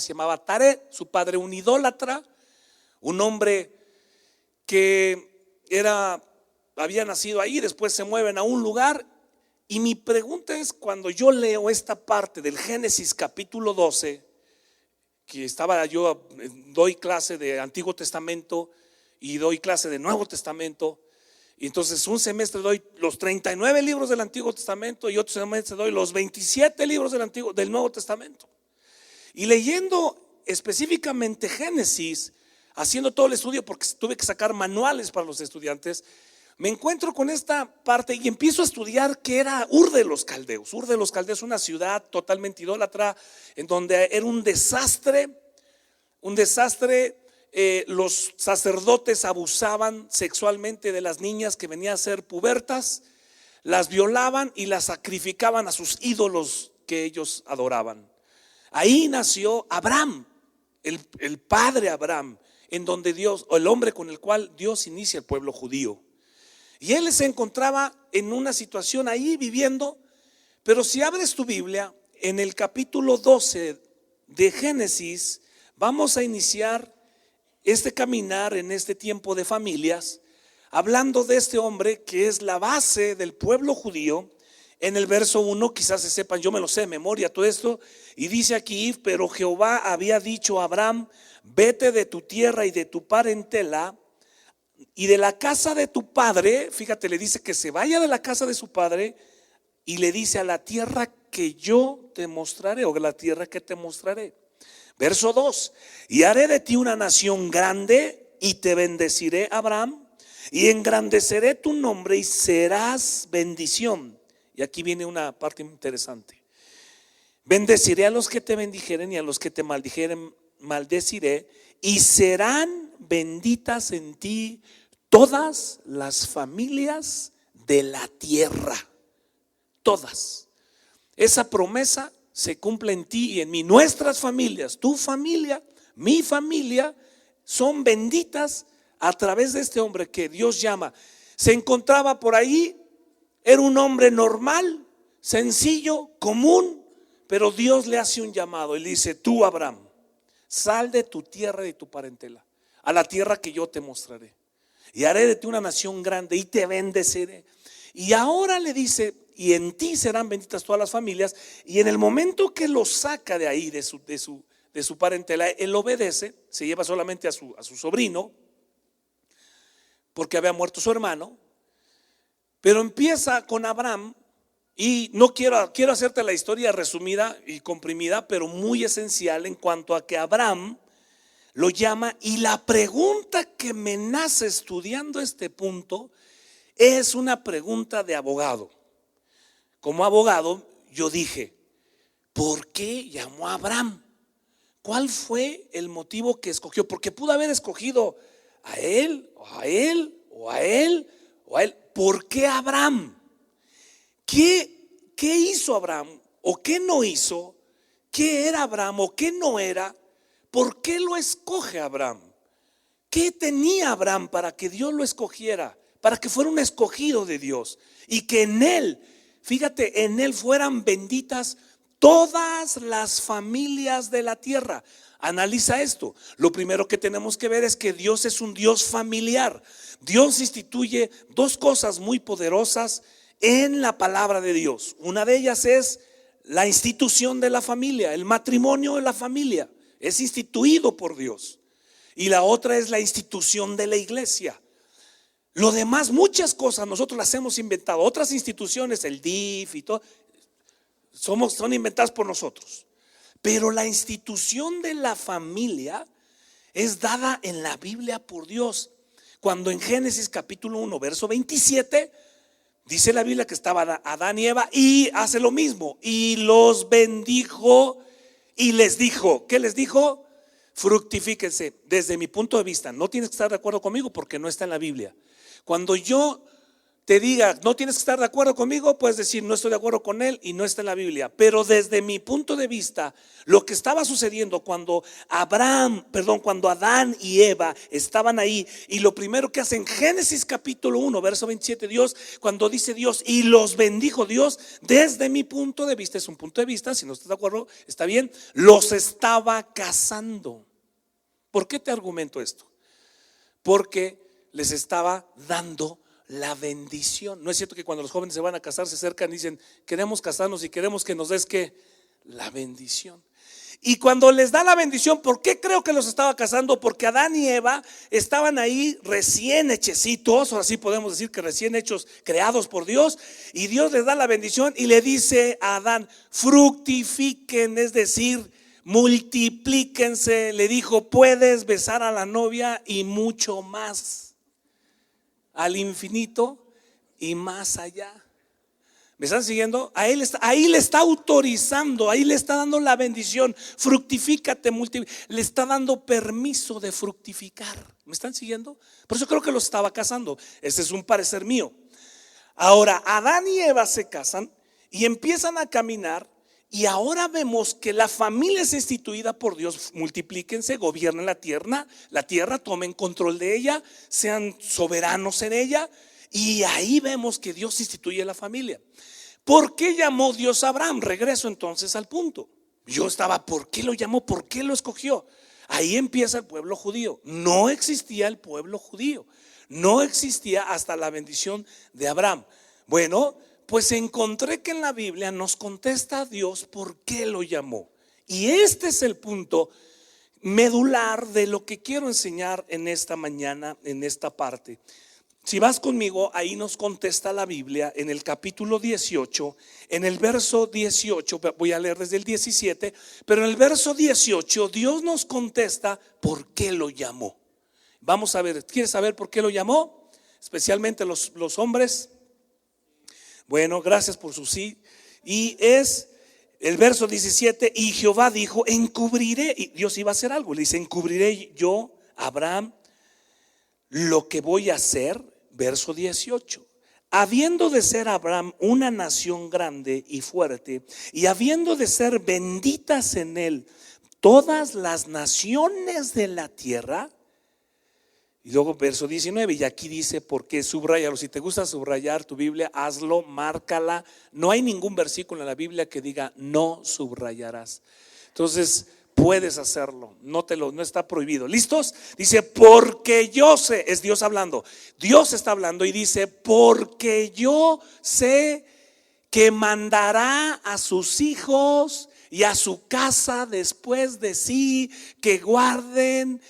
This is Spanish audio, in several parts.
se llamaba Taré, su padre un idólatra, un hombre que había nacido ahí, después se mueven a un lugar. Y mi pregunta es, cuando yo leo esta parte del Génesis capítulo 12, que doy clase de Antiguo Testamento y doy clase de Nuevo Testamento, y entonces un semestre doy los 39 libros del Antiguo Testamento y otro semestre doy los 27 libros del Nuevo Testamento. Y leyendo específicamente Génesis, haciendo todo el estudio porque tuve que sacar manuales para los estudiantes, me encuentro con esta parte y empiezo a estudiar que era Ur de los Caldeos. Ur de los Caldeos, una ciudad totalmente idólatra, en donde era un desastre. Los sacerdotes abusaban sexualmente de las niñas que venían a ser pubertas, las violaban y las sacrificaban a sus ídolos que ellos adoraban. Ahí nació Abraham, el padre Abraham, en donde el hombre con el cual Dios inicia el pueblo judío. Y él se encontraba en una situación ahí viviendo. Pero si abres tu Biblia, en el capítulo 12 de Génesis, vamos a iniciar este caminar en este tiempo de familias, hablando de este hombre que es la base del pueblo judío. En el verso 1, quizás se sepan, yo me lo sé de memoria todo esto, y dice aquí: pero Jehová había dicho a Abraham: vete de tu tierra y de tu parentela y de la casa de tu padre. Fíjate, le dice que se vaya de la casa de su padre y le dice: a la tierra que yo te mostraré, o la tierra que te mostraré. Verso 2: y haré de ti una nación grande y te bendeciré, Abraham, y engrandeceré tu nombre y serás bendición. Y aquí viene una parte interesante: bendeciré a los que te bendijeren y a los que te maldijeren maldeciré, y serán benditas en ti todas las familias de la tierra. Todas. Esa promesa se cumple en ti y en mí. Nuestras familias, tu familia, mi familia, son benditas a través de este hombre que Dios llama. Se encontraba por ahí, era un hombre normal, sencillo, común, pero Dios le hace un llamado y le dice: tú, Abraham, sal de tu tierra y de tu parentela a la tierra que yo te mostraré, y haré de ti una nación grande y te bendeciré. Y ahora le dice: y en ti serán benditas todas las familias. Y en el momento que lo saca de ahí, de su parentela, él obedece, se lleva solamente a su sobrino, porque había muerto su hermano. Pero empieza con Abraham. Y no quiero hacerte la historia resumida y comprimida, pero muy esencial en cuanto a que Abraham lo llama. Y la pregunta que me nace estudiando este punto es una pregunta de abogado. Como abogado yo dije: ¿por qué llamó a Abraham? ¿Cuál fue el motivo que escogió? Porque pudo haber escogido a él, o a él, o a él, o a él. ¿Por qué Abraham? ¿Qué hizo Abraham o qué no hizo? ¿Qué era Abraham o qué no era? ¿Por qué lo escoge Abraham? ¿Qué tenía Abraham para que Dios lo escogiera? Para que fuera un escogido de Dios y que en él, fíjate, en él fueran benditas todas las familias de la tierra. Analiza esto. Lo primero que tenemos que ver es que Dios es un Dios familiar. Dios instituye dos cosas muy poderosas en la palabra de Dios. Una de ellas es la institución de la familia. El matrimonio de la familia es instituido por Dios. Y la otra es la institución de la iglesia. Lo demás, muchas cosas nosotros las hemos inventado. Otras instituciones, el DIF y todo, son inventadas por nosotros. Pero la institución de la familia es dada en la Biblia por Dios. Cuando en Génesis capítulo 1 verso 27 dice la Biblia que estaba Adán y Eva, y hace lo mismo, y los bendijo y les dijo, ¿qué les dijo? Fructifíquense. Desde mi punto de vista, no tienes que estar de acuerdo conmigo porque no está en la Biblia. Cuando yo te diga, no tienes que estar de acuerdo conmigo, puedes decir, no estoy de acuerdo con él y no está en la Biblia. Pero desde mi punto de vista, lo que estaba sucediendo cuando cuando Adán y Eva estaban ahí, y lo primero que hace en Génesis capítulo 1, verso 27, Dios, cuando dice Dios, y los bendijo Dios, desde mi punto de vista, es un punto de vista, si no estás de acuerdo, está bien, los estaba casando. ¿Por qué te argumento esto? Porque les estaba dando la bendición. No es cierto que cuando los jóvenes se van a casar se acercan y dicen, queremos casarnos y queremos que nos des ¿qué? La bendición. Y cuando les da la bendición, ¿por qué creo que los estaba casando? Porque Adán y Eva estaban ahí recién hechecitos, ahora sí podemos decir que recién hechos, creados por Dios, y Dios les da la bendición y le dice a Adán, fructifiquen, es decir, multiplíquense. Le dijo, puedes besar a la novia y mucho más, al infinito y más allá. ¿Me están siguiendo? Ahí le está autorizando, ahí le está dando la bendición. Fructifícate, le está dando permiso de fructificar. ¿Me están siguiendo? Por eso creo que los estaba casando. Ese es un parecer mío. Ahora, Adán y Eva se casan y empiezan a caminar. Y ahora vemos que la familia es instituida por Dios. Multiplíquense, gobiernen la tierra, tomen control de ella, sean soberanos en ella. Y ahí vemos que Dios instituye la familia. ¿Por qué llamó Dios a Abraham? Regreso entonces al punto. ¿Por qué lo llamó? ¿Por qué lo escogió? Ahí empieza el pueblo judío. No existía el pueblo judío. No existía hasta la bendición de Abraham. Bueno, pues encontré que en la Biblia nos contesta Dios por qué lo llamó. Y este es el punto medular de lo que quiero enseñar en esta mañana, en esta parte. Si vas conmigo, ahí nos contesta la Biblia en el capítulo 18, en el verso 18, voy a leer desde el 17, pero en el verso 18 Dios nos contesta por qué lo llamó. Vamos a ver, ¿quieres saber por qué lo llamó? Especialmente los hombres. Bueno, gracias por su sí. Y es el verso 17, y Jehová dijo, encubriré, y Dios iba a hacer algo, le dice, encubriré yo a Abraham lo que voy a hacer. Verso 18, habiendo de ser Abraham una nación grande y fuerte, y habiendo de ser benditas en él todas las naciones de la tierra. Y luego verso 19, y aquí dice, porque subrayalo, si te gusta subrayar tu Biblia, hazlo, márcala. No hay ningún versículo en la Biblia que diga no subrayarás. Entonces puedes hacerlo, no está prohibido. ¿Listos? Dice, porque yo sé, es Dios hablando. Dios está hablando y dice, porque yo sé que mandará a sus hijos y a su casa después de sí, que guarden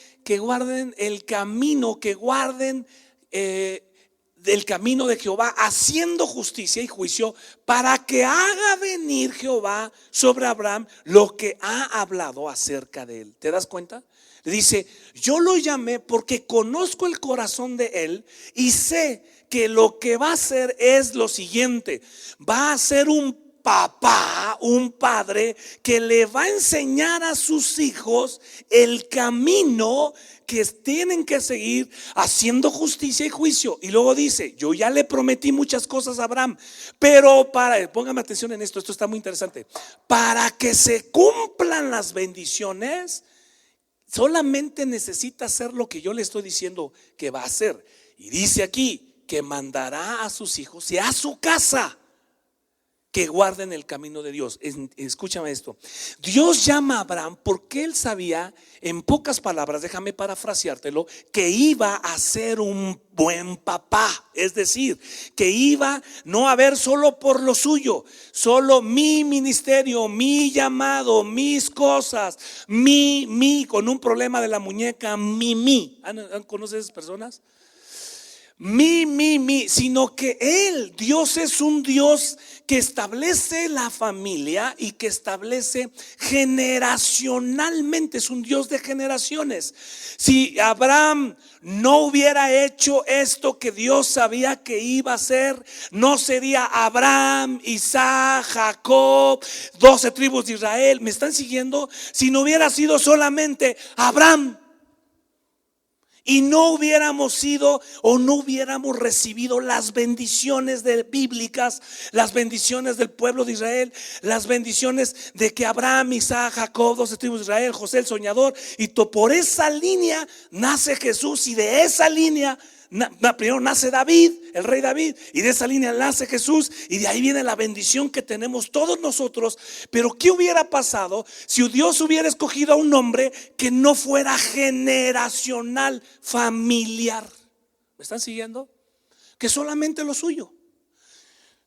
el camino, que guarden del camino de Jehová, haciendo justicia y juicio, para que haga venir Jehová sobre Abraham lo que ha hablado acerca de él. ¿Te das cuenta? Le dice, yo lo llamé porque conozco el corazón de él y sé que lo que va a hacer es lo siguiente: va a ser un papá, un padre que le va a enseñar a sus hijos el camino que tienen que seguir, haciendo justicia y juicio. Y luego dice, yo ya le prometí muchas cosas a Abraham, pero póngame atención en esto está muy interesante, para que se cumplan las bendiciones, solamente necesita hacer lo que yo le estoy diciendo que va a hacer. Y dice aquí que mandará a sus hijos y a su casa que guarden el camino de Dios. Escúchame esto. Dios llama a Abraham porque él sabía, en pocas palabras, déjame parafraseártelo, que iba a ser un buen papá. Es decir, que iba no a ver solo por lo suyo, solo mi ministerio, mi llamado, mis cosas, con un problema de la muñeca, ¿Conoces esas personas? Sino que Dios es un Dios que establece la familia y que establece generacionalmente, es un Dios de generaciones. Si Abraham no hubiera hecho esto que Dios sabía que iba a hacer, no sería Abraham, Isaac, Jacob, 12 tribus de Israel. ¿Me están siguiendo? Si no hubiera sido solamente Abraham y no hubiéramos sido o no hubiéramos recibido las bendiciones bíblicas, las bendiciones del pueblo de Israel, las bendiciones de que Abraham, Isaac, Jacob, 12 tribus de Israel, José el soñador, y por esa línea nace Jesús, y de esa línea primero nace David, el rey David, y de esa línea nace Jesús, y de ahí viene la bendición que tenemos todos nosotros. Pero ¿qué hubiera pasado si Dios hubiera escogido a un hombre que no fuera generacional, familiar? ¿Me están siguiendo? Que solamente lo suyo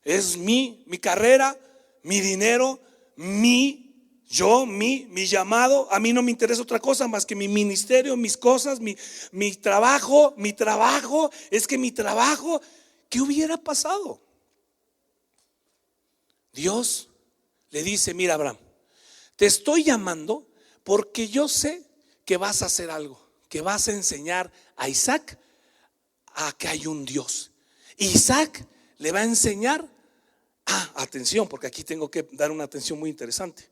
es mi carrera, mi dinero, mi llamado. A mí no me interesa otra cosa más que mi ministerio, mis cosas, mi trabajo. Es que mi trabajo, ¿qué hubiera pasado? Dios le dice: mira, Abraham, te estoy llamando porque yo sé que vas a hacer algo, que vas a enseñar a Isaac a que hay un Dios. Isaac le va a enseñar. Atención, porque aquí tengo que dar una atención muy interesante.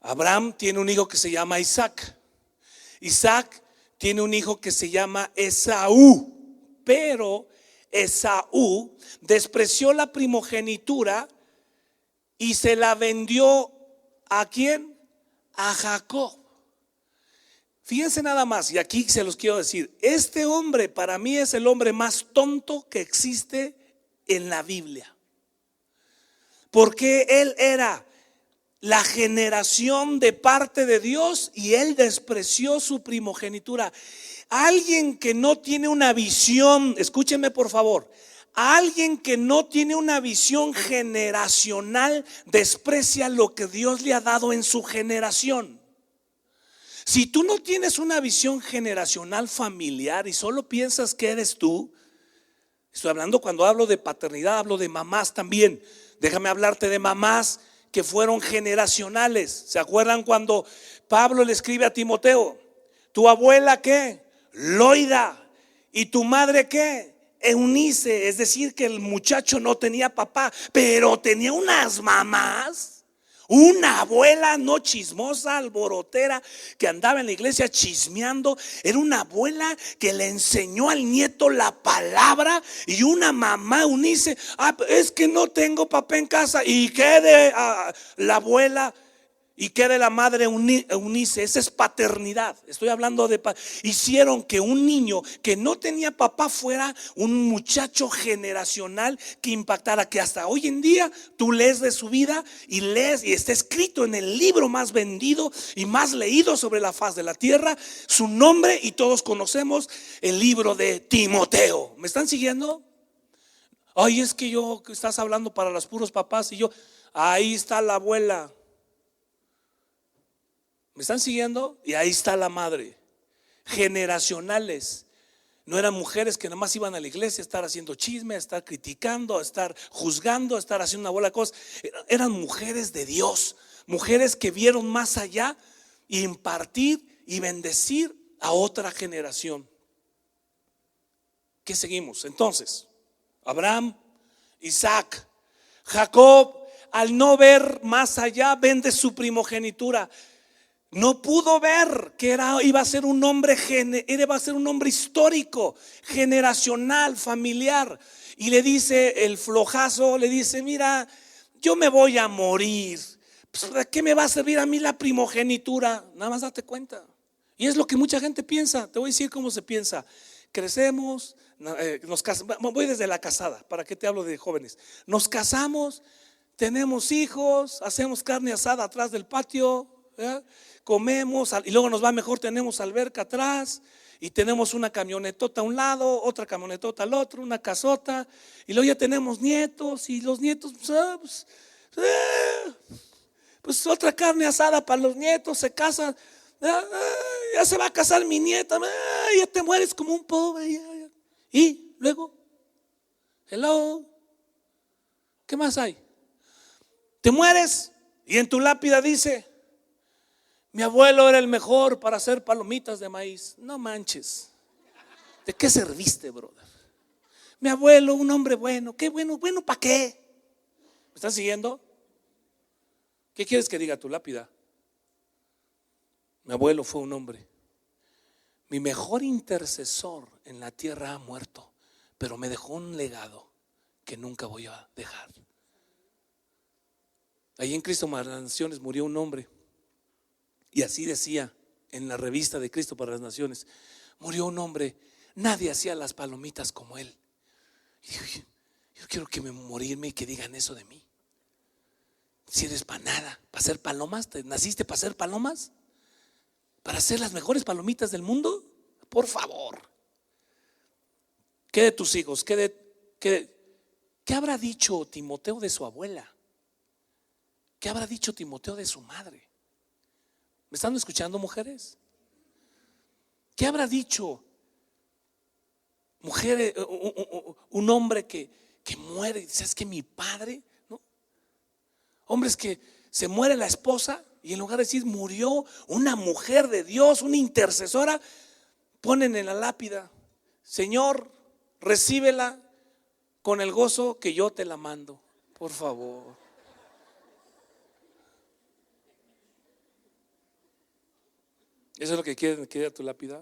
Abraham tiene un hijo que se llama Isaac. Isaac tiene un hijo que se llama Esaú. Pero Esaú despreció la primogenitura y se la vendió ¿a quién? A Jacob. Fíjense nada más, y aquí se los quiero decir: este hombre para mí es el hombre más tonto que existe en la Biblia, porque él era la generación de parte de Dios y él despreció su primogenitura. Alguien que no tiene una visión, escúchenme por favor, alguien que no tiene una visión generacional desprecia lo que Dios le ha dado en su generación. Si tú no tienes una visión generacional familiar y solo piensas que eres tú, estoy hablando, cuando hablo de paternidad, hablo de mamás también. Déjame hablarte de mamás que fueron generacionales. ¿Se acuerdan cuando Pablo le escribe a Timoteo? ¿Tu abuela qué? Loida. ¿Y tu madre qué? Eunice. Es decir, que el muchacho no tenía papá, pero tenía unas mamás. Una abuela no chismosa, alborotera, que andaba en la iglesia chismeando. Era una abuela que le enseñó al nieto la palabra. Y una mamá, Eunice, es que no tengo papá en casa. ¿Y qué de la abuela? ¿Y qué de la madre Eunice? Esa es paternidad. Estoy hablando de hicieron que un niño que no tenía papá fuera un muchacho generacional que impactara, que hasta hoy en día tú lees de su vida y lees, y está escrito en el libro más vendido y más leído sobre la faz de la tierra, su nombre, y todos conocemos el libro de Timoteo. ¿Me están siguiendo? Ay, es que estás hablando para los puros papás, y ahí está la abuela. ¿Me están siguiendo? Y ahí está la madre. Generacionales. No eran mujeres que nada más iban a la iglesia a estar haciendo chisme, a estar criticando, a estar juzgando, a estar haciendo una bola de cosas. Eran mujeres de Dios, mujeres que vieron más allá y impartir y bendecir a otra generación. ¿Qué seguimos? Entonces, Abraham, Isaac, Jacob, al no ver más allá, vende su primogenitura. No pudo ver que iba a ser un hombre histórico, generacional, familiar. Y le dice el flojazo, le dice: mira, yo me voy a morir. Pues, ¿para qué me va a servir a mí la primogenitura? Nada más date cuenta. Y es lo que mucha gente piensa. Te voy a decir cómo se piensa. Crecemos, nos casamos. Voy desde la casada, ¿para qué te hablo de jóvenes? Nos casamos, tenemos hijos, hacemos carne asada atrás del patio, ¿verdad? Comemos y luego nos va mejor, tenemos alberca atrás y tenemos una camionetota a un lado, otra camionetota al otro, una casota, y luego ya tenemos nietos, y los nietos pues otra carne asada para los nietos, se casan, ya se va a casar mi nieta, ya te mueres como un pobre, y luego, hello, ¿qué más hay? Te mueres y en tu lápida dice: mi abuelo era el mejor para hacer palomitas de maíz. No manches. ¿De qué serviste, brother? Mi abuelo, un hombre bueno. ¿Qué bueno? ¿Bueno para qué? ¿Me estás siguiendo? ¿Qué quieres que diga tu lápida? Mi abuelo fue un hombre. Mi mejor intercesor en la tierra ha muerto, pero me dejó un legado que nunca voy a dejar. Ahí en Cristo para las Naciones murió un hombre, y así decía en la revista de Cristo para las Naciones: murió un hombre, nadie hacía las palomitas como él. Y digo, yo quiero que me morirme y que digan eso de mí. Si eres para nada, para hacer palomas, ¿te naciste para hacer palomas? ¿Para hacer las mejores palomitas del mundo? Por favor. ¿Qué de tus hijos? ¿Qué habrá dicho Timoteo de su abuela? ¿Qué habrá dicho Timoteo de su madre? ¿Me están escuchando, mujeres? ¿Qué habrá dicho mujeres, un hombre que muere y dice: es que mi padre, ¿no? Hombres que se muere la esposa y en lugar de decir murió una mujer de Dios, una intercesora, ponen en la lápida: Señor, recíbela con el gozo que yo te la mando. Por favor. ¿Eso es lo que quiere tu lápida?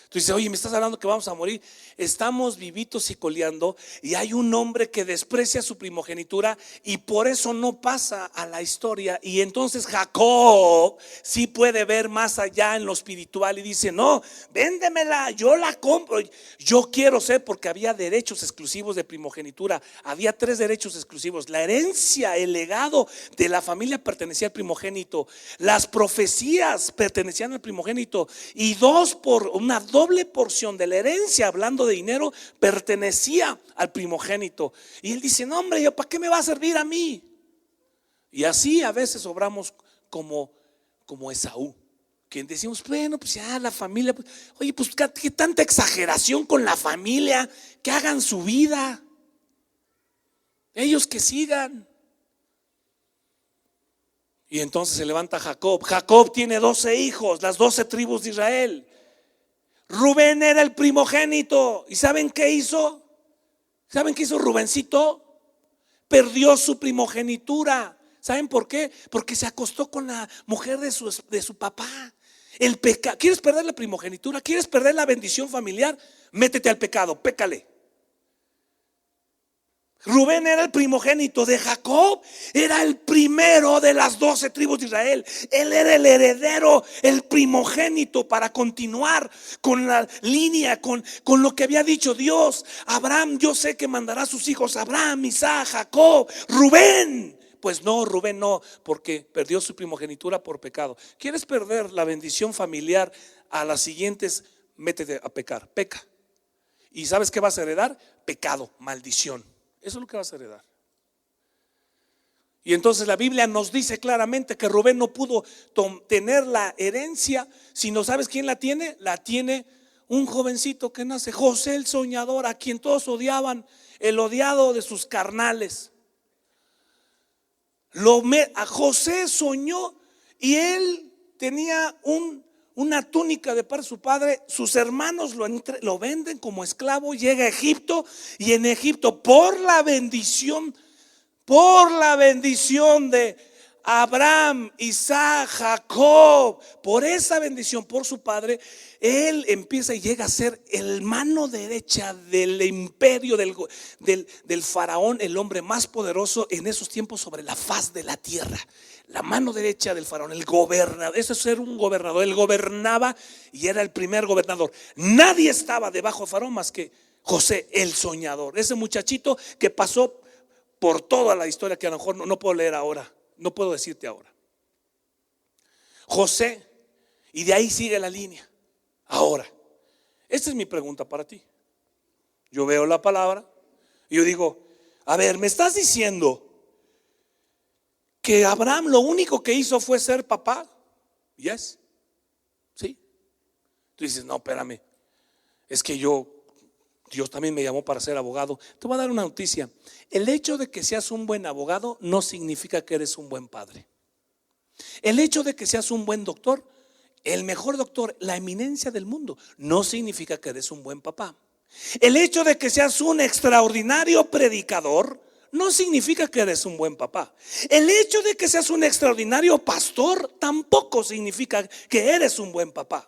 Tú dices: oye, me estás hablando que vamos a morir. Estamos vivitos y coleando, y hay un hombre que desprecia su primogenitura y por eso no pasa a la historia. Y entonces Jacob sí puede ver más allá en lo espiritual y dice: no, véndemela, yo la compro. Yo quiero ser, porque había derechos exclusivos de primogenitura. Había 3 derechos exclusivos: la herencia, el legado de la familia pertenecía al primogénito, las profecías pertenecían al primogénito, y 2 por una doble porción de la herencia, hablando de dinero, pertenecía al primogénito. Y él dice: no, hombre, ¿yo para qué me va a servir a mí? Y así a veces obramos como Esaú, que decimos: bueno, pues ya la familia, pues, oye, pues qué tanta exageración con la familia, que hagan su vida, ellos que sigan. Y entonces se levanta Jacob. Jacob tiene 12 hijos, las 12 tribus de Israel. Rubén era el primogénito. ¿Y saben qué hizo? ¿Saben qué hizo Rubencito? Perdió su primogenitura. ¿Saben por qué? Porque se acostó con la mujer de su papá. El pecado. ¿Quieres perder la primogenitura? ¿Quieres perder la bendición familiar? Métete al pecado, pécale. Rubén era el primogénito de Jacob, era el primero de las 12 tribus de Israel. Él era el heredero, el primogénito, para continuar con la línea, con lo que había dicho Dios. Abraham, yo sé que mandará a sus hijos: Abraham, Isaac, Jacob. Rubén, pues no, Rubén no, porque perdió su primogenitura por pecado. ¿Quieres perder la bendición familiar a las siguientes? Métete a pecar, peca. ¿Y sabes qué vas a heredar? Pecado, maldición. Eso es lo que vas a heredar. Y entonces la Biblia nos dice claramente que Rubén no pudo tener la herencia, sino ¿sabes quién la tiene? La tiene un jovencito que nace, José el soñador, a quien todos odiaban, el odiado de sus carnales. A José soñó, y él tenía una túnica de parte de su padre. Sus hermanos lo venden como esclavo, llega a Egipto, y en Egipto, por la bendición de Abraham, Isaac, Jacob, por esa bendición por su padre, él empieza y llega a ser el mano derecha del imperio del faraón, el hombre más poderoso en esos tiempos sobre la faz de la tierra. La mano derecha del faraón, el gobernador. Eso es ser un gobernador. Él gobernaba y era el primer gobernador. Nadie estaba debajo de faraón más que José el soñador, ese muchachito que pasó por toda la historia que a lo mejor no puedo leer ahora, no puedo decirte ahora. José, y de ahí sigue la línea. Ahora, esta es mi pregunta para ti. Yo veo la palabra y yo digo: a ver, ¿me estás diciendo que Abraham lo único que hizo fue ser papá? Yes. Sí. Tú dices: no, espérame, es que Dios también me llamó para ser abogado. Te voy a dar una noticia: el hecho de que seas un buen abogado no significa que eres un buen padre. El hecho de que seas un buen doctor, el mejor doctor, la eminencia del mundo, no significa que eres un buen papá. El hecho de que seas un extraordinario predicador no significa que eres un buen papá. El hecho de que seas un extraordinario pastor tampoco significa que eres un buen papá.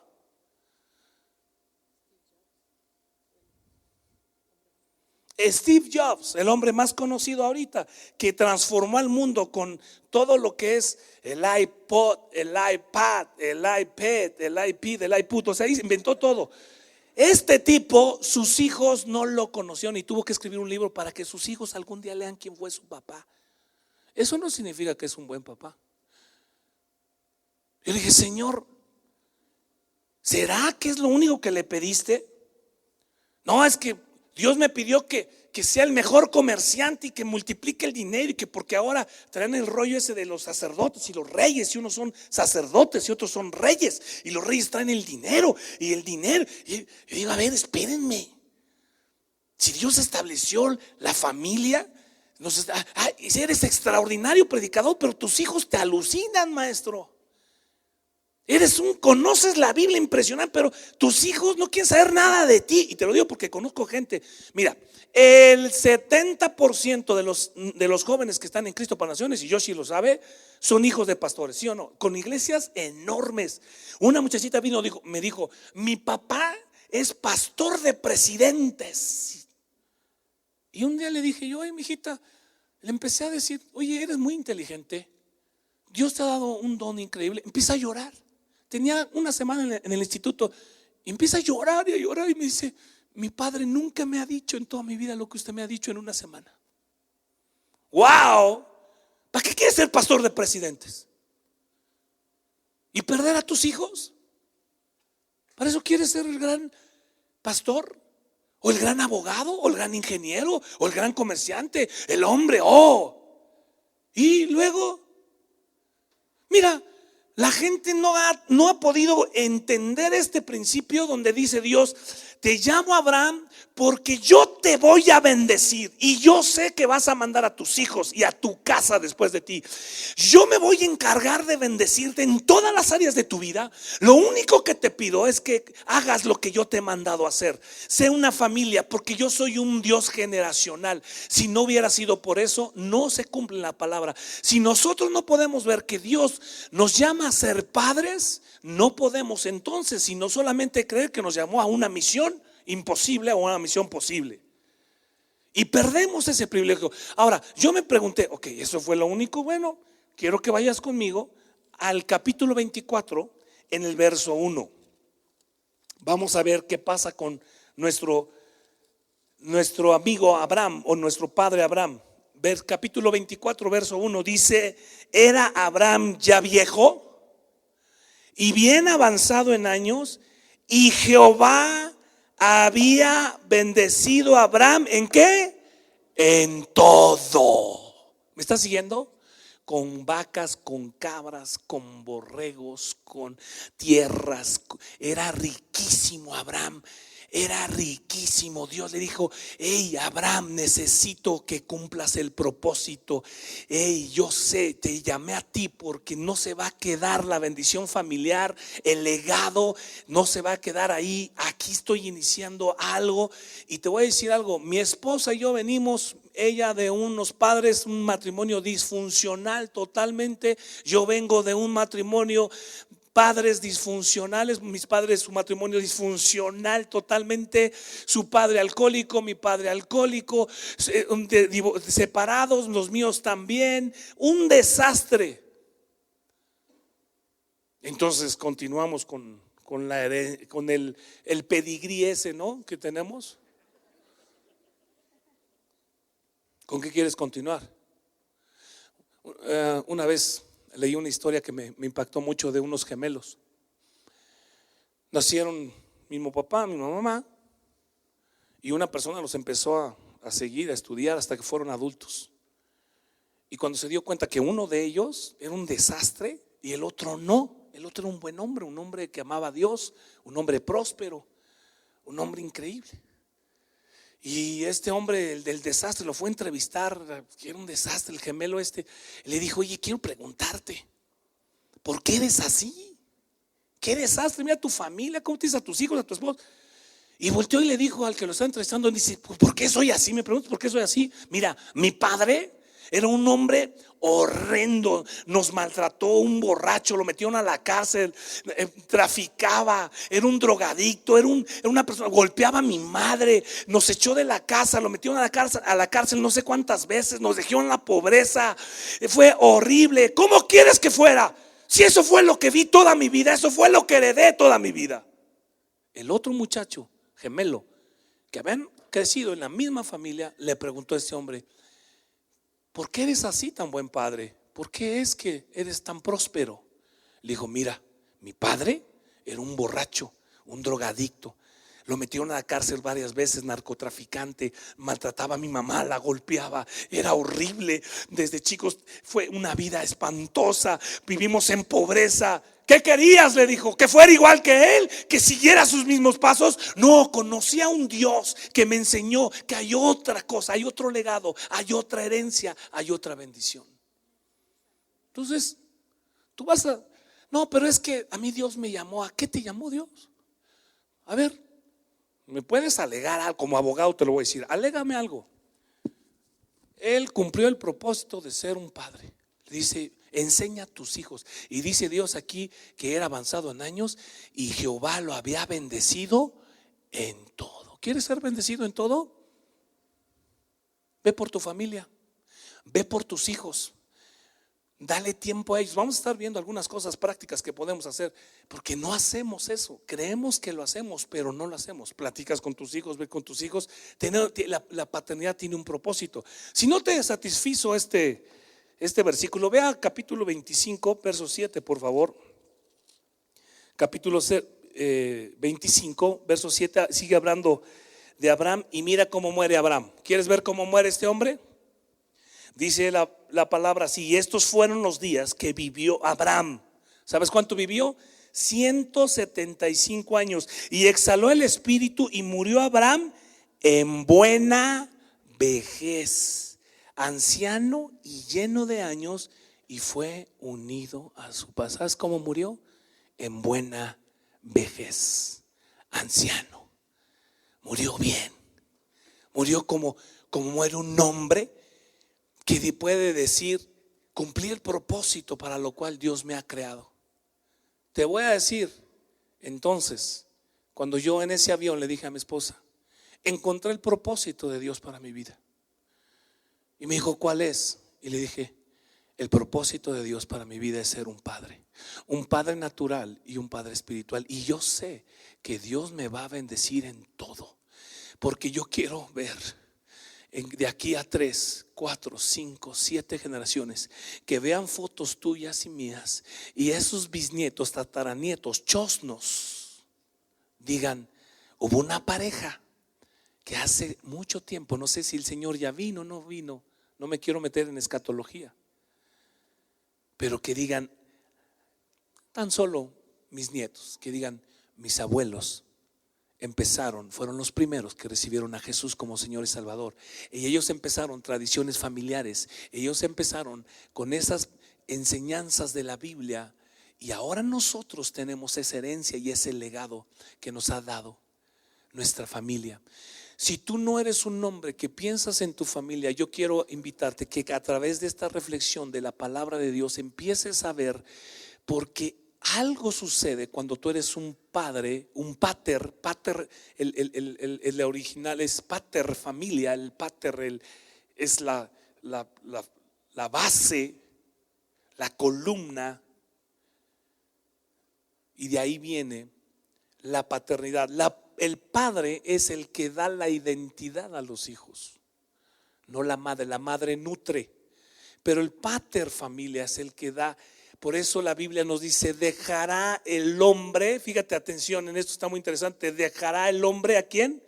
Steve Jobs, el hombre más conocido ahorita, que transformó al mundo con todo lo que es el iPod, el iPad, el iPad, el iPad, el iPod, o sea, inventó todo. Este tipo, sus hijos no lo conocieron y tuvo que escribir un libro para que sus hijos algún día lean quién fue su papá. Eso no significa que es un buen papá. Yo le dije, Señor, ¿será que es lo único que le pediste? No, es que Dios me pidió que sea el mejor comerciante y que multiplique el dinero, y que porque ahora traen el rollo ese de los sacerdotes y los reyes, y unos son sacerdotes y otros son reyes, y los reyes traen el dinero y el dinero. Y yo digo, a ver, espérenme. Si Dios estableció la familia, eres extraordinario predicador, pero tus hijos te alucinan, maestro. Conoces la Biblia impresionante, pero tus hijos no quieren saber nada de ti. Y te lo digo porque conozco gente. Mira, el 70% de los jóvenes que están en Cristo para Naciones, y Yoshi lo sabe, son hijos de pastores, ¿sí o no? Con iglesias enormes. Una muchachita me dijo, mi papá es pastor de presidentes. Y un día le dije yo, mijita, le empecé a decir, oye, eres muy inteligente, Dios te ha dado un don increíble. Empieza a llorar. Tenía una semana en el instituto y empieza a llorar y me dice, mi padre nunca me ha dicho en toda mi vida lo que usted me ha dicho en una semana. ¡Wow! ¿Para qué quieres ser pastor de presidentes? ¿Y perder a tus hijos? ¿Para eso quieres ser el gran pastor? ¿O el gran abogado? ¿O el gran ingeniero? ¿O el gran comerciante? El hombre, y luego, mira, la gente no ha podido entender este principio donde dice Dios, te llamo Abraham porque yo te voy a bendecir y yo sé que vas a mandar a tus hijos y a tu casa después de ti. Yo me voy a encargar de bendecirte en todas las áreas de tu vida. Lo único que te pido es que hagas lo que yo te he mandado a hacer. Sé una familia, porque yo soy un Dios generacional. Si no hubiera sido por eso, no se cumple la palabra. Si nosotros no podemos ver que Dios nos llama a ser padres, no podemos entonces sino solamente creer que nos llamó a una misión imposible o una misión posible, y perdemos ese privilegio. Ahora, yo me pregunté, ok, eso fue lo único. Bueno, quiero que vayas conmigo al capítulo 24 en el verso 1. Vamos a ver qué pasa con nuestro amigo Abraham, o nuestro padre Abraham. Capítulo 24 verso 1 dice, era Abraham ya viejo y bien avanzado en años, y Jehová había bendecido a Abraham ¿en qué? En todo. ¿Me estás siguiendo? Con vacas, con cabras, con borregos, con tierras. Era riquísimo Abraham. Era riquísimo. Dios le dijo, hey Abraham, necesito que cumplas el propósito. Hey, yo sé, te llamé a ti porque no se va a quedar la bendición familiar, el legado no se va a quedar ahí. Aquí estoy iniciando algo. Y te voy a decir algo, mi esposa y yo venimos, ella de unos padres, un matrimonio disfuncional totalmente. Yo vengo de un matrimonio, padres disfuncionales, mis padres, su matrimonio disfuncional totalmente, su padre alcohólico, mi padre alcohólico, separados, los míos también, un desastre. Entonces continuamos con el pedigrí ese, ¿no? Que tenemos. ¿Con qué quieres continuar? Una vez leí una historia que me impactó mucho, de unos gemelos. Nacieron mismo papá, misma mamá, y una persona los empezó a seguir, a estudiar hasta que fueron adultos. Y cuando se dio cuenta que uno de ellos era un desastre y el otro no, el otro era un buen hombre, un hombre que amaba a Dios, un hombre próspero, un hombre increíble. Y este hombre, el del desastre, lo fue a entrevistar, que era un desastre, el gemelo este. Le dijo, oye, quiero preguntarte, ¿por qué eres así? ¿Qué desastre? Mira tu familia, ¿cómo tienes a tus hijos, a tu esposa? Y volteó y le dijo al que lo estaba entrevistando, dice, ¿por qué soy así? Me pregunto, ¿por qué soy así? Mira, mi padre Era un hombre horrendo, nos maltrató, un borracho, lo metieron a la cárcel, traficaba, era un drogadicto, era una persona, golpeaba a mi madre, nos echó de la casa, lo metieron a la cárcel no sé cuántas veces, nos dejó en la pobreza, fue horrible. ¿Cómo quieres que fuera? Si eso fue lo que vi toda mi vida, eso fue lo que heredé toda mi vida. El otro muchacho, gemelo, que habían crecido en la misma familia, le preguntó a este hombre: ¿por qué eres así tan buen padre? ¿Por qué es que eres tan próspero? Le dijo: mira, mi padre era un borracho, un drogadicto. Lo metieron a la cárcel varias veces, narcotraficante, maltrataba a mi mamá, la golpeaba, era horrible. Desde chicos fue una vida espantosa, vivimos en pobreza. ¿Qué querías? Le dijo, que fuera igual que él, que siguiera sus mismos pasos. No, conocí a un Dios que me enseñó que hay otra cosa, hay otro legado, hay otra herencia, hay otra bendición. Entonces, tú vas a... No, pero es que a mí Dios me llamó. ¿A qué te llamó Dios? A ver, me puedes alegar algo, como abogado te lo voy a decir, alégame algo. Él cumplió el propósito de ser un padre. Dice: enseña a tus hijos. Y dice Dios aquí que era avanzado en años y Jehová lo había bendecido en todo. ¿Quieres ser bendecido en todo? Ve por tu familia, ve por tus hijos, dale tiempo a ellos. Vamos a estar viendo algunas cosas prácticas que podemos hacer, porque no hacemos eso. Creemos que lo hacemos, pero no lo hacemos. Platicas con tus hijos, ve con tus hijos. La paternidad tiene un propósito. Si no te satisfizo este versículo, vea capítulo 25, verso 7, por favor. Capítulo 25, verso 7, sigue hablando de Abraham y mira cómo muere Abraham. ¿Quieres ver cómo muere este hombre? Dice la palabra así: y estos fueron los días que vivió Abraham. ¿Sabes cuánto vivió? 175 años. Y exhaló el espíritu y murió Abraham en buena vejez, anciano y lleno de años, y fue unido a su padre. ¿Sabes cómo murió? En buena vejez, anciano. Murió bien. Murió como muere un hombre que puede decir: cumplí el propósito para lo cual Dios me ha creado. Te voy a decir, entonces, cuando yo en ese avión le dije a mi esposa: encontré el propósito de Dios para mi vida. Y me dijo: ¿cuál es? Y le dije: el propósito de Dios para mi vida es ser un padre natural y un padre espiritual. Y yo sé que Dios me va a bendecir en todo, porque yo quiero ver de aquí a 3, 4, 5, 7 generaciones que vean fotos tuyas y mías, y esos bisnietos, tataranietos, chosnos, digan: hubo una pareja que hace mucho tiempo, no sé si el Señor ya vino o no vino, no me quiero meter en escatología, pero que digan, tan solo mis nietos, que digan: mis abuelos fueron los primeros que recibieron a Jesús como Señor y Salvador, y ellos empezaron tradiciones familiares, ellos empezaron con esas enseñanzas de la Biblia, y ahora nosotros tenemos esa herencia y ese legado que nos ha dado nuestra familia. Si tú no eres un hombre que piensas en tu familia, yo quiero invitarte que a través de esta reflexión de la palabra de Dios empieces a ver, porque algo sucede cuando tú eres un padre, un pater, el original es pater familia, el pater es la base, la columna, y de ahí viene la paternidad. El padre es el que da la identidad a los hijos, no la madre. La madre nutre, pero el pater familia es el que da. Por eso la Biblia nos dice: dejará el hombre, fíjate, atención, en esto está muy interesante, dejará el hombre ¿a quién?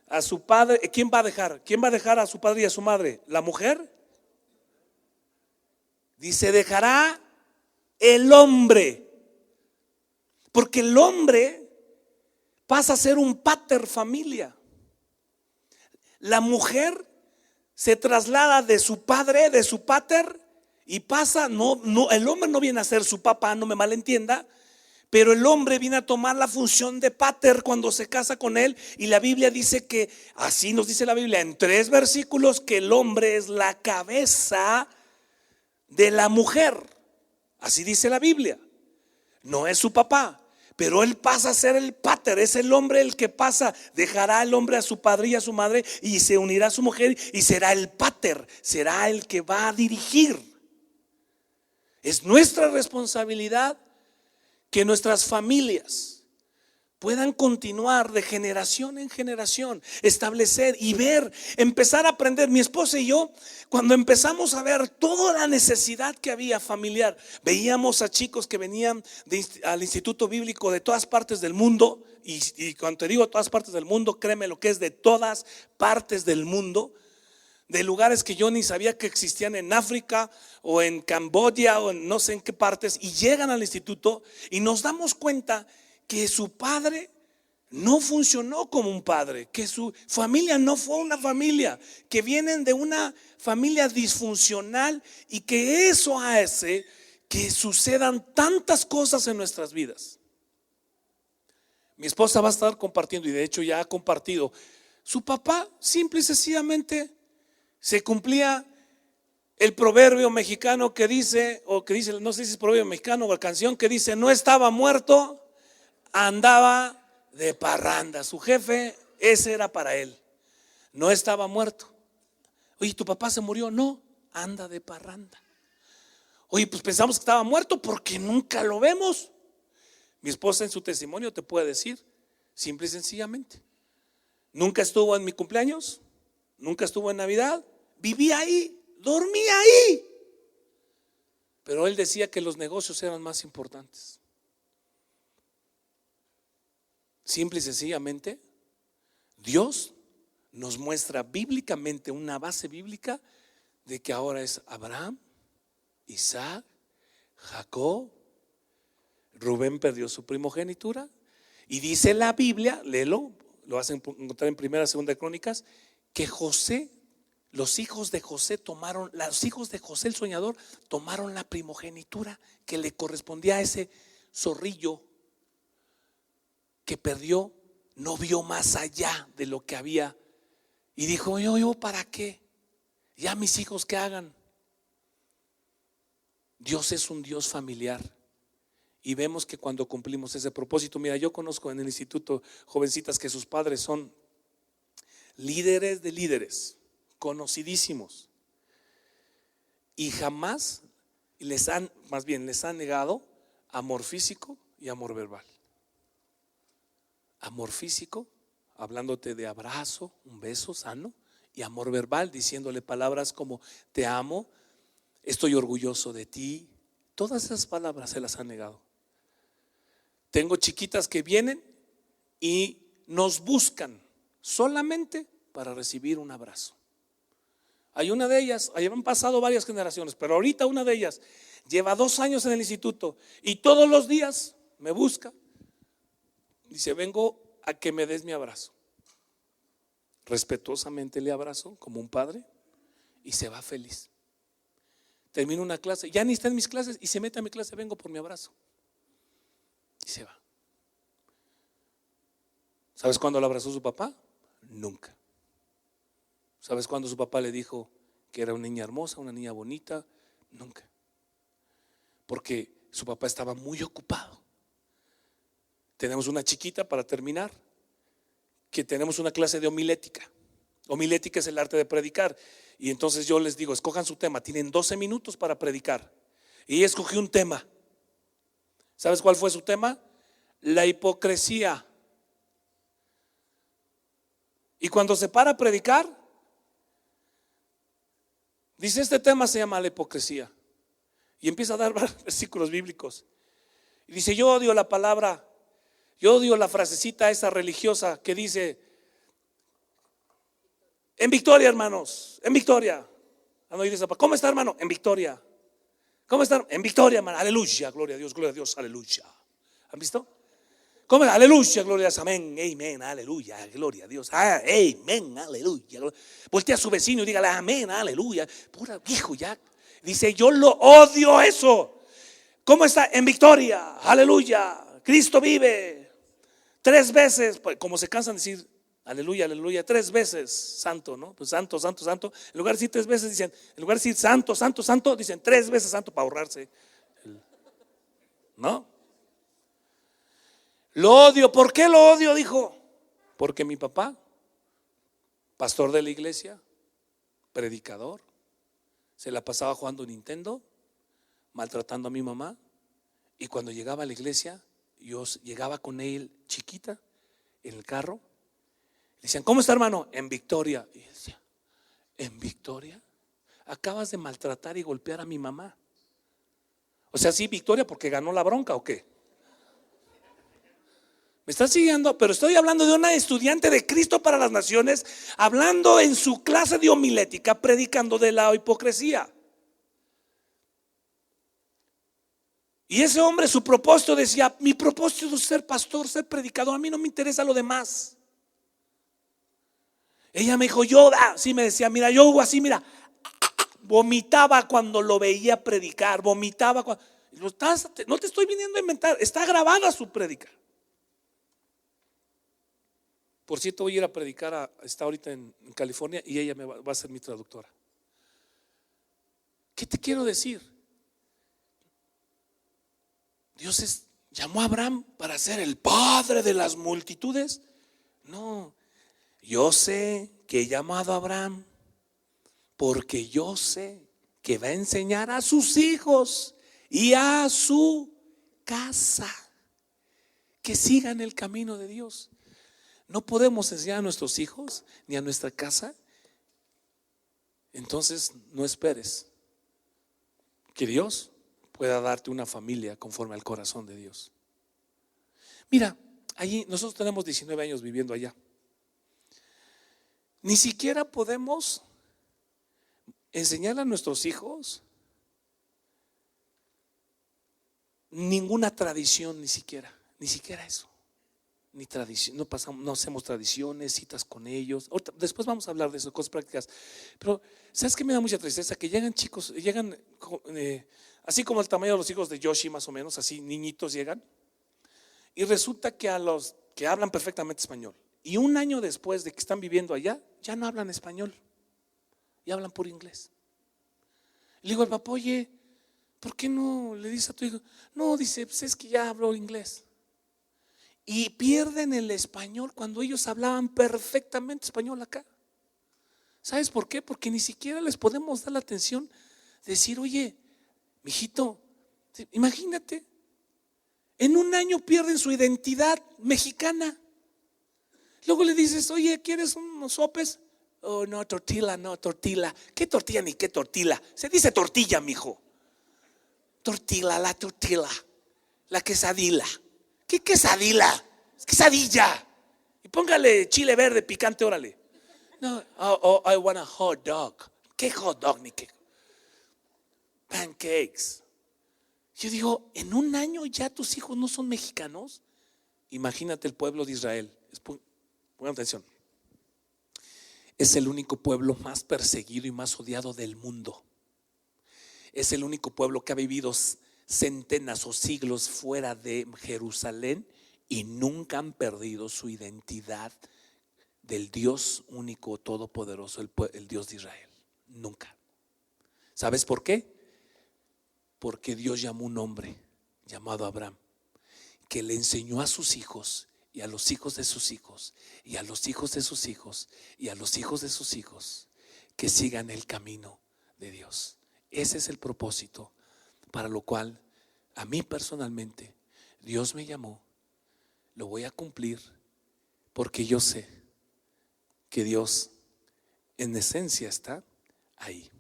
A su padre. ¿Quién va a dejar? ¿Quién va a dejar a su padre y a su madre? ¿La mujer? Dice: dejará el hombre, porque el hombre pasa a ser un pater familia. La mujer se traslada de su padre, de su pater, y pasa, el hombre no viene a ser su papá, no me malentienda, Pero el hombre viene a tomar la función de pater cuando se casa con él. Y la Biblia dice que, así nos dice la Biblia en 3 versículos, que el hombre es la cabeza de la mujer. Así dice la Biblia. No es su papá, pero él pasa a ser el pater. Es el hombre el que pasa. Dejará el hombre a su padre y a su madre y se unirá a su mujer y será el pater. Será el que va a dirigir. Es nuestra responsabilidad que nuestras familias puedan continuar de generación en generación, establecer y ver, empezar a aprender. Mi esposa y yo, cuando empezamos a ver toda la necesidad que había familiar, veíamos a chicos que venían al Instituto Bíblico de todas partes del mundo. Y cuando te digo todas partes del mundo, créeme lo que es de todas partes del mundo, de lugares que yo ni sabía que existían en África o en Camboya o en no sé en qué partes, y llegan al instituto y nos damos cuenta que su padre no funcionó como un padre, que su familia no fue una familia, que vienen de una familia disfuncional y que eso hace que sucedan tantas cosas en nuestras vidas. Mi esposa va a estar compartiendo, y de hecho ya ha compartido, su papá simple y sencillamente se cumplía el proverbio mexicano que dice, no sé si es proverbio mexicano o la canción que dice: no estaba muerto, andaba de parranda. Su jefe, ese era para él. No estaba muerto. Oye, ¿tu papá se murió? No, anda de parranda. Oye, pues pensamos que estaba muerto porque nunca lo vemos. Mi esposa en su testimonio te puede decir, simple y sencillamente, nunca estuvo en mi cumpleaños, nunca estuvo en Navidad. Vivía ahí, dormía ahí. Pero él decía que los negocios eran más importantes. Simple y sencillamente, Dios nos muestra bíblicamente una base bíblica de que ahora es Abraham, Isaac, Jacob. Rubén perdió su primogenitura. Y dice la Biblia, léelo, lo vas a encontrar en Primera, Segunda de Crónicas, que José, los hijos de José el soñador, tomaron la primogenitura que le correspondía a ese zorrillo que perdió. No vio más allá de lo que había y dijo: yo ¿para qué? Ya mis hijos que hagan. Dios es un Dios familiar y vemos que cuando cumplimos ese propósito, mira, yo conozco en el instituto jovencitas que sus padres son líderes de líderes, conocidísimos, y jamás les han negado amor físico y amor verbal. Amor físico, hablándote de abrazo, un beso sano, y amor verbal, diciéndole palabras como te amo, estoy orgulloso de ti. Todas esas palabras se las han negado. Tengo chiquitas que vienen y nos buscan solamente para recibir un abrazo. Hay una de ellas, han pasado varias generaciones, pero ahorita una de ellas lleva 2 años en el instituto y todos los días me busca. Dice: vengo a que me des mi abrazo. Respetuosamente le abrazo como un padre y se va feliz. Termina una clase, ya ni está en mis clases y se mete a mi clase: vengo por mi abrazo. Y se va. ¿Sabes cuándo lo abrazó su papá? Nunca. ¿Sabes cuándo su papá le dijo que era una niña hermosa, una niña bonita? Nunca. Porque su papá estaba muy ocupado. Tenemos una chiquita, para terminar, que tenemos una clase de homilética. Homilética es el arte de predicar. Y entonces yo les digo: escojan su tema, tienen 12 minutos para predicar. Y ella escogió un tema. ¿Sabes cuál fue su tema? La hipocresía. Y cuando se para a predicar, dice: este tema se llama la hipocresía. Y empieza a dar versículos bíblicos. Y dice: yo odio la palabra, yo odio la frasecita esa religiosa que dice: en victoria, hermanos, en victoria. ¿Cómo está, hermano? En victoria. ¿Cómo está? En victoria, hermano. Aleluya, gloria a Dios, aleluya. ¿Han visto? ¿Cómo? Aleluya, gloria a Dios, amén, amén, aleluya, gloria a Dios, amén, aleluya. Voltea a su vecino y dígale: amén, aleluya. Pura viejo ya. Dice: yo lo odio eso. ¿Cómo está? En victoria, aleluya. Cristo vive. 3 veces, como se cansan de decir aleluya, aleluya, 3 veces santo, ¿no? Pues santo, santo, santo. En lugar de decir 3 veces, dicen, en lugar de decir santo, santo, santo, dicen 3 veces santo para ahorrarse, ¿no? Lo odio. ¿Por qué lo odio? Dijo, porque mi papá, pastor de la iglesia, predicador, se la pasaba jugando Nintendo, maltratando a mi mamá. Y cuando llegaba a la iglesia, yo llegaba con él chiquita en el carro. Le decían, ¿cómo está, hermano? En victoria. Y decía, ¿en victoria? Acabas de maltratar y golpear a mi mamá. O sea, sí, victoria porque ganó la bronca, ¿o qué? ¿Me estás siguiendo? Pero estoy hablando de una estudiante de Cristo para las Naciones, hablando en su clase de homilética, predicando de la hipocresía. Y ese hombre, su propósito decía, mi propósito es ser pastor, ser predicador, a mí no me interesa lo demás. Ella me dijo, yo, sí me decía, mira, yo así, mira, vomitaba cuando lo veía predicar, vomitaba cuando, no te estoy viniendo a inventar, está grabada su prédica. Por cierto, voy a ir a predicar, está ahorita en California y ella va a ser mi traductora. ¿Qué te quiero decir? Dios llamó a Abraham para ser el padre de las multitudes. No, yo sé que he llamado a Abraham porque yo sé que va a enseñar a sus hijos y a su casa que sigan el camino de Dios. No podemos enseñar a nuestros hijos ni a nuestra casa. Entonces no esperes que Dios pueda darte una familia conforme al corazón de Dios. Mira, allí nosotros tenemos 19 años viviendo allá. Ni siquiera podemos enseñar a nuestros hijos ninguna tradición, ni siquiera eso. Ni tradición, no hacemos tradiciones, citas con ellos. Después vamos a hablar de eso, cosas prácticas. Pero ¿sabes qué me da mucha tristeza? Que llegan chicos, así como el tamaño de los hijos de Yoshi, más o menos, así niñitos llegan. Y resulta que a los que hablan perfectamente español, y un año después de que están viviendo allá, ya no hablan español, y hablan por inglés. Le digo al papá, oye, ¿por qué no le dices a tu hijo? No, dice, pues es que ya hablo inglés. Y pierden el español cuando ellos hablaban perfectamente español acá. ¿Sabes por qué? Porque ni siquiera les podemos dar la atención de decir, oye, mijito, imagínate, en un año pierden su identidad mexicana. Luego le dices, oye, ¿quieres unos sopes? Oh, no, tortilla, no, tortilla. ¿Qué tortilla ni qué tortilla? Se dice tortilla, mijo. Tortilla, la tortilla, la quesadilla. ¿Qué quesadilla? Es quesadilla. Y póngale chile verde picante, órale. No, I want a hot dog. ¿Qué hot dog ni qué? Pancakes. Yo digo, ¿en un año ya tus hijos no son mexicanos? Imagínate el pueblo de Israel. Pongan atención. Es el único pueblo más perseguido y más odiado del mundo. Es el único pueblo que ha vivido centenas o siglos fuera de Jerusalén y nunca han perdido su identidad del Dios único, todopoderoso, el Dios de Israel. Nunca. ¿Sabes por qué? Porque Dios llamó un hombre llamado Abraham, que le enseñó a sus hijos y a los hijos de sus hijos y a los hijos de sus hijos y a los hijos de sus hijos que sigan el camino de Dios. Ese es el propósito para lo cual a mí personalmente Dios me llamó. Lo voy a cumplir porque yo sé que Dios en esencia está ahí.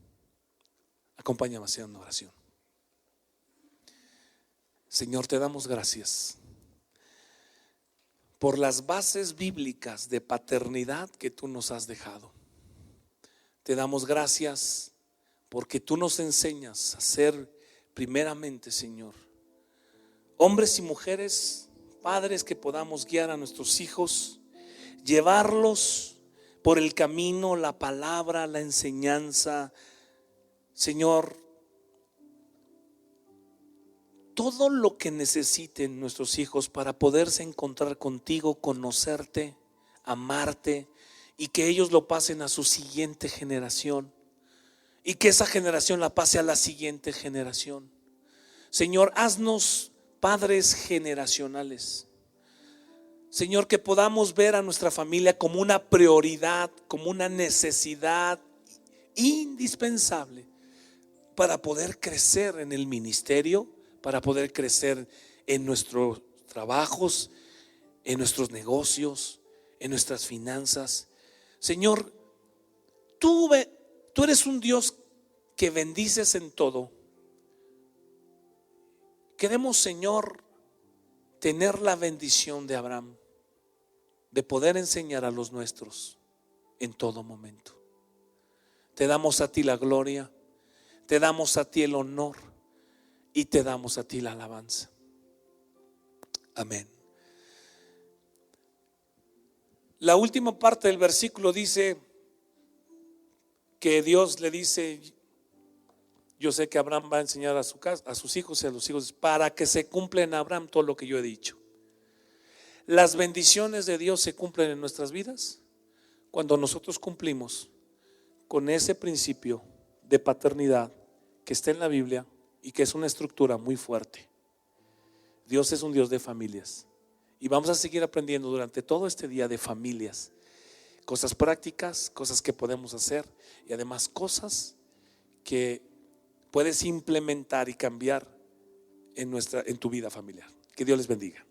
Acompáñame a hacer una oración. Señor, te damos gracias por las bases bíblicas de paternidad que tú nos has dejado. Te damos gracias porque tú nos enseñas a ser primeramente, Señor, hombres y mujeres, padres que podamos guiar a nuestros hijos, llevarlos por el camino, la palabra, la enseñanza. Señor, todo lo que necesiten nuestros hijos para poderse encontrar contigo, conocerte, amarte, y que ellos lo pasen a su siguiente generación y que esa generación la pase a la siguiente generación. Señor, haznos padres generacionales. Señor, que podamos ver a nuestra familia como una prioridad, como una necesidad indispensable para poder crecer en el ministerio, para poder crecer en nuestros trabajos, en nuestros negocios, en nuestras finanzas. Señor, tú eres un Dios que bendices en todo. Queremos, Señor, tener la bendición de Abraham, de poder enseñar a los nuestros en todo momento. Te damos a ti la gloria, te damos a ti el honor y te damos a ti la alabanza. Amén. La última parte del versículo dice que Dios le dice: yo sé que Abraham va a enseñar a su casa, a sus hijos y a los hijos, para que se cumpla en Abraham todo lo que yo he dicho. Las bendiciones de Dios se cumplen en nuestras vidas cuando nosotros cumplimos con ese principio de paternidad que está en la Biblia y que es una estructura muy fuerte. Dios es un Dios de familias y vamos a seguir aprendiendo durante todo este día de familias, cosas prácticas, cosas que podemos hacer y además cosas que puedes implementar y cambiar en tu vida familiar. Que Dios les bendiga.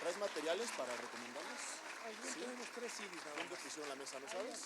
¿Traes materiales para recomendarles? Sí. Tenemos 3 CDs. ¿Dónde pusieron la mesa? ¿No sabes?